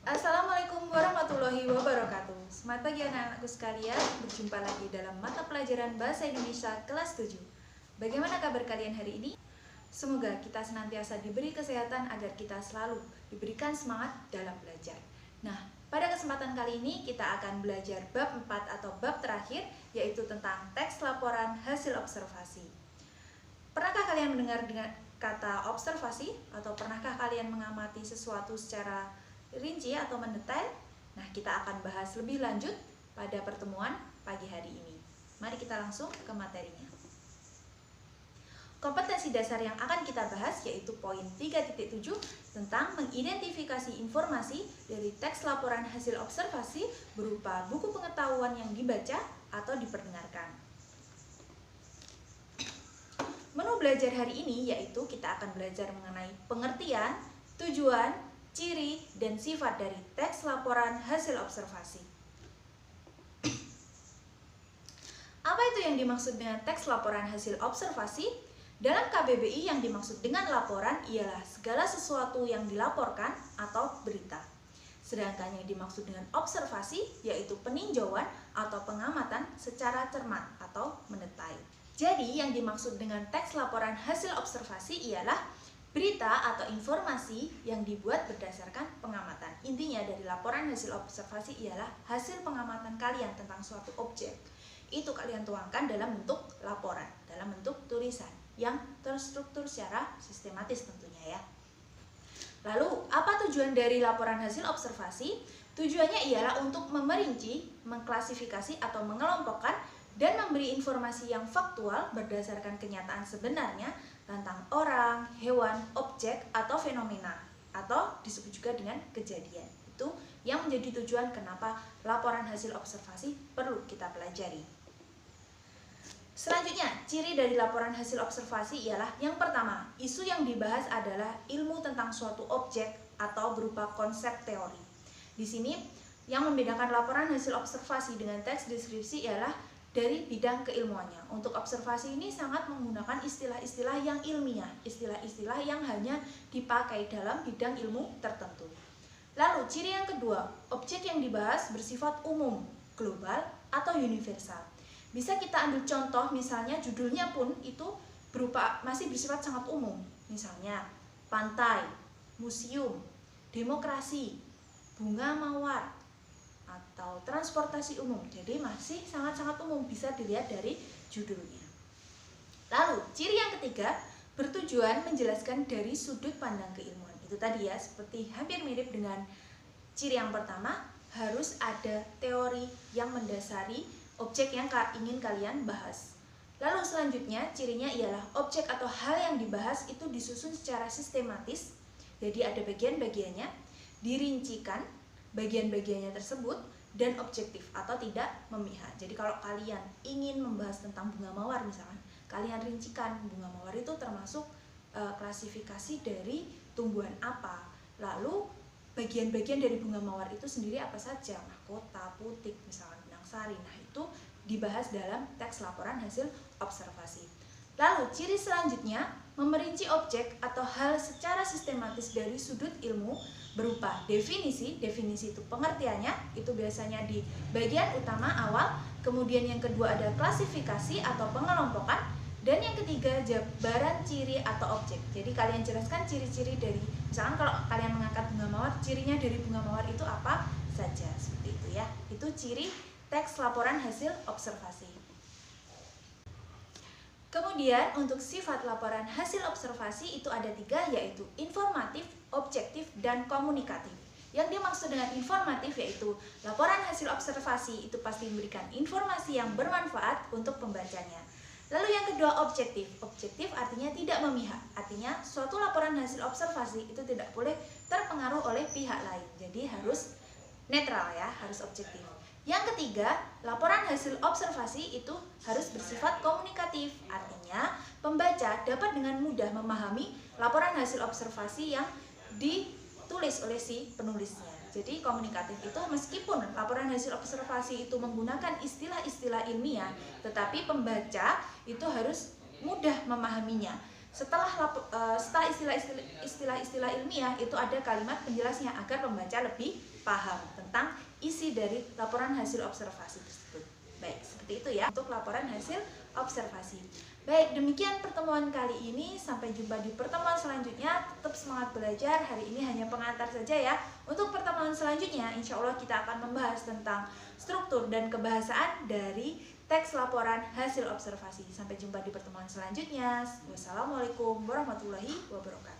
Assalamualaikum warahmatullahi wabarakatuh. Selamat pagi anak-anakku sekalian. Berjumpa lagi dalam mata pelajaran Bahasa Indonesia kelas 7. Bagaimana kabar kalian hari ini? Semoga kita senantiasa diberi kesehatan agar kita selalu diberikan semangat dalam belajar. Nah, pada kesempatan kali ini kita akan belajar bab 4 atau bab terakhir, yaitu tentang teks laporan hasil observasi. Pernahkah kalian mendengar dengan kata observasi? Atau pernahkah kalian mengamati sesuatu secara rinci atau mendetail? Nah, kita akan bahas lebih lanjut pada pertemuan pagi hari ini. Mari kita langsung ke materinya. Kompetensi dasar yang akan kita bahas yaitu poin 3.7 tentang mengidentifikasi informasi dari teks laporan hasil observasi berupa buku pengetahuan yang dibaca atau diperdengarkan. Menu belajar hari ini yaitu kita akan belajar mengenai pengertian, tujuan, ciri, dan sifat dari teks laporan hasil observasi. Apa itu yang dimaksud dengan teks laporan hasil observasi? Dalam KBBI yang dimaksud dengan laporan ialah segala sesuatu yang dilaporkan atau berita. Sedangkan yang dimaksud dengan observasi yaitu peninjauan atau pengamatan secara cermat atau mendetail. Jadi yang dimaksud dengan teks laporan hasil observasi ialah berita atau informasi yang dibuat berdasarkan pengamatan. Intinya dari laporan hasil observasi ialah hasil pengamatan kalian tentang suatu objek. Itu kalian tuangkan dalam bentuk laporan, dalam bentuk tulisan yang terstruktur secara sistematis tentunya ya. Lalu, apa tujuan dari laporan hasil observasi? Tujuannya ialah untuk memerinci, mengklasifikasi atau mengelompokkan dan memberi informasi yang faktual berdasarkan kenyataan sebenarnya tentang orang, hewan, objek, atau fenomena, atau disebut juga dengan kejadian. Itu yang menjadi tujuan kenapa laporan hasil observasi perlu kita pelajari. Selanjutnya, ciri dari laporan hasil observasi ialah yang pertama, isu yang dibahas adalah ilmu tentang suatu objek atau berupa konsep teori. Di sini, yang membedakan laporan hasil observasi dengan teks deskripsi ialah dari bidang keilmuannya. Untuk observasi ini sangat menggunakan istilah-istilah yang ilmiah, istilah-istilah yang hanya dipakai dalam bidang ilmu tertentu. Lalu, ciri yang kedua, objek yang dibahas bersifat umum, global, atau universal. Bisa kita ambil contoh, misalnya judulnya pun itu masih bersifat sangat umum. Misalnya, pantai, museum, demokrasi, bunga mawar, atau transportasi umum. Jadi masih sangat-sangat umum, bisa dilihat dari judulnya. Lalu, ciri yang ketiga, bertujuan menjelaskan dari sudut pandang keilmuan. Itu tadi ya, seperti hampir mirip dengan ciri yang pertama, harus ada teori yang mendasari objek yang ingin kalian bahas. Lalu selanjutnya, cirinya ialah objek atau hal yang dibahas itu disusun secara sistematis. Jadi ada bagian-bagiannya, dirincikan bagian-bagiannya tersebut, dan objektif atau tidak memihak. Jadi kalau kalian ingin membahas tentang bunga mawar misalkan, kalian rincikan bunga mawar itu termasuk klasifikasi dari tumbuhan apa. Lalu bagian-bagian dari bunga mawar itu sendiri apa saja, mahkota, putik, misalkan benang sari. Nah, itu dibahas dalam teks laporan hasil observasi. Lalu, ciri selanjutnya, memerinci objek atau hal secara sistematis dari sudut ilmu berupa definisi. Definisi itu pengertiannya, itu biasanya di bagian utama awal. Kemudian yang kedua ada klasifikasi atau pengelompokan. Dan yang ketiga, jabaran ciri atau objek. Jadi kalian jelaskan ciri-ciri dari, misalkan kalau kalian mengangkat bunga mawar, cirinya dari bunga mawar itu apa saja, seperti itu ya. Itu ciri teks laporan hasil observasi. Kemudian untuk sifat laporan hasil observasi itu ada 3, yaitu informatif, objektif, dan komunikatif. Yang dimaksud dengan informatif yaitu laporan hasil observasi itu pasti memberikan informasi yang bermanfaat untuk pembacanya. Lalu yang kedua, objektif. Objektif artinya tidak memihak. Artinya suatu laporan hasil observasi itu tidak boleh terpengaruh oleh pihak lain. Jadi harus netral ya, harus objektif. Yang ketiga, laporan hasil observasi itu harus bersifat komunikatif. Artinya pembaca dapat dengan mudah memahami laporan hasil observasi yang ditulis oleh si penulisnya. Jadi komunikatif itu meskipun laporan hasil observasi itu menggunakan istilah-istilah ilmiah, tetapi pembaca itu harus mudah memahaminya. Setelah istilah-istilah ilmiah itu ada kalimat penjelasnya agar pembaca lebih paham tentang isi dari laporan hasil observasi tersebut. Baik, seperti itu ya untuk laporan hasil observasi. Baik, demikian pertemuan kali ini. Sampai jumpa di pertemuan selanjutnya. Tetap semangat belajar. Hari ini hanya pengantar saja ya. Untuk pertemuan selanjutnya, insya Allah kita akan membahas tentang struktur dan kebahasaan dari teks laporan hasil observasi. Sampai jumpa di pertemuan selanjutnya. Wassalamualaikum warahmatullahi wabarakatuh.